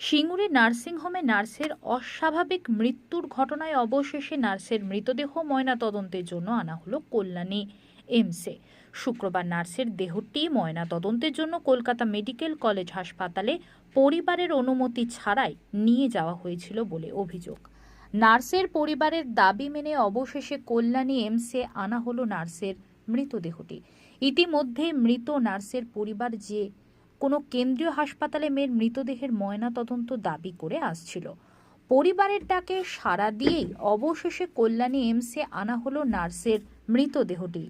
সিঙ্গুরে নার্সিংহোমে নার্সের অস্বাভাবিক মৃত্যুর ঘটনায় অবশেষে নার্সের মৃতদেহ ময়নাতদন্তের জন্য আনা হলো কল্যাণী এমসে। শুক্রবার নার্সের দেহটি ময়নাতদন্তের জন্য কলকাতা মেডিকেল কলেজ হাসপাতালে পরিবারের অনুমতি ছাড়াই নিয়ে যাওয়া হয়েছিল বলে অভিযোগ। নার্সের পরিবারের দাবি মেনে অবশেষে কল্যাণী এমসে আনা হলো নার্সের মৃতদেহটি। ইতিমধ্যে মৃত নার্সের পরিবার যে কোনো কেন্দ্রীয় হাসপাতালে মেয়ের মৃতদেহের ময়নাতদন্ত দাবি করে আসছিল। পরিবারের ডাকে সাড়া দিয়েই অবশেষে কল্যাণী এমসে আনা হলো নার্সের মৃতদেহটি।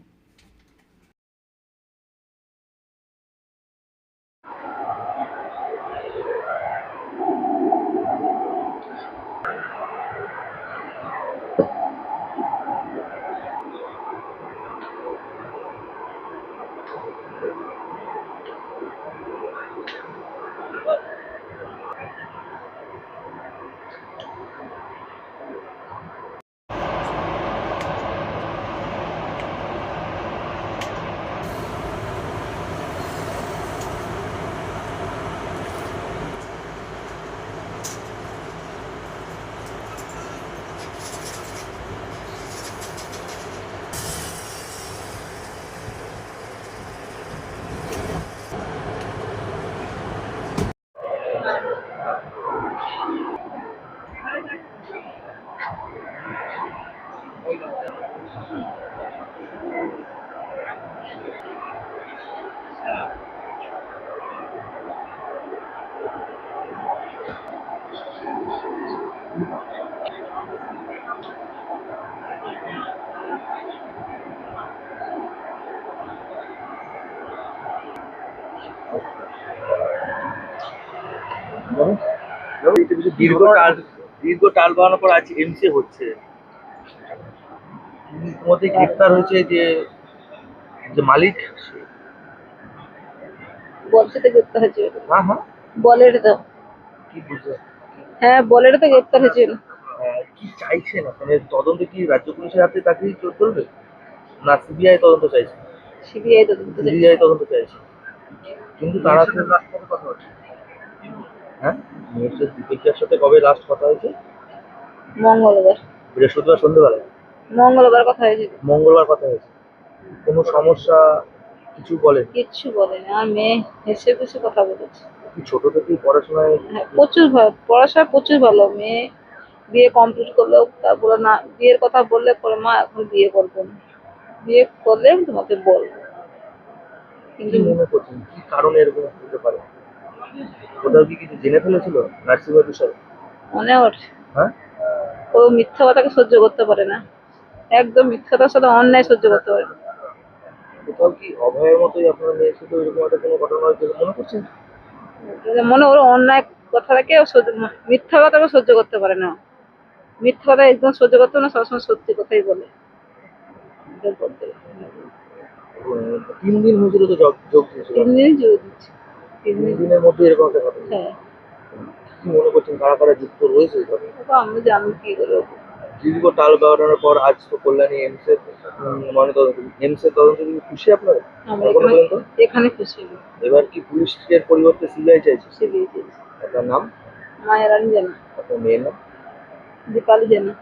দীর্ঘ টাল বাহানোর পর আজ এমসি হচ্ছে। মধ্যে গ্রেপ্তার হয়েছে যে যে মালিক। বলছেতে গ্রেপ্তার হয়েছে। হ্যাঁ হ্যাঁ, বলের তো কি বুঝতে হ্যাঁ বলের তো গ্রেপ্তার হয়েছে। কি চাইছেন মানে তদন্ত কি রাজ্য পুলিশের হাতে চাকরি চলবে না সিবিআই তদন্ত চাইছে? সিবিআই তদন্ত সিবিআই তদন্ত চাইছে, কিন্তু তারা তো কথা হচ্ছে। হ্যাঁ, মিস্টার দীপেশের সাথে কবে লাস্ট কথা হয়েছে? মঙ্গলবার। বৃহস্পতিবার সন্ধ্যেবেলা? মঙ্গলবার কথা হয়েছে। মঙ্গলবার কথা হয়েছে। কোনো সমস্যা কিছু বলেন? কিচ্ছু বলেনি, আর মেয়ে হেসে হেসে কথা বলেছে। ছোট থেকেই পড়াশোনায় প্রচুর পড়াশোনা প্রচুর ভালো। মেয়ে বিয়ে কমপ্লিট করলো, তারপরে না বিয়ের কথা বললে পরে মা এখন বিয়ে করবো না, বিয়ে করলে আমি তোমাকে বলবো। কি মনে করছেন কি কারণে এরকম হতে পারে? কোথাও কি কিছু জেনে ফেলেছিল নার্সিংয়ের বিষয়ে? মনে হচ্ছে হ্যাঁ, ও মিথ্যা কথাকে সহ্য করতে পারে না, একদম মিথ্যাটার সাথে অন্যায় সহ্য করতে পারে না। কোথাও কি অভয়ের মতোই আপনার মেয়ের সাথে এরকম একটা কোনো ঘটনা হয়েছিল মনে করছেন? মনে ওর অন্যায় কথাটাকে মিথ্যা কথাকে সহ্য করতে পারে না। মিথ্যা কথা একদম সহ্য করতে পারে না, সবসময় সত্যি কথাই বলে। 3 দিন হয়েছিল তো যোগ দিয়েছিল। 3 দিনই জুড়ে দিচ্ছে। 3 দিনের মধ্যে এরকম একটা ঘটনা। হ্যাঁ, কি মনে করছেন কারা কারা যুক্ত রয়েছে এই ঘটনায়? আমি জানি কি করে। দীর্ঘ টাল বাড়ানোর পর আজ তো কল্যাণী এমস এর এমস এর তদন্ত কি খুশি আপনারা? আমরা এখনো পর্যন্ত এখানে খুশি। এবার কি পুলিশের পরিবর্তে সিবিআই চাইছে? সিবিআই চেয়েছি। আপনার নাম? মায়ের রানী জানা। আপনার মেয়ের নাম? দীপালি জানা।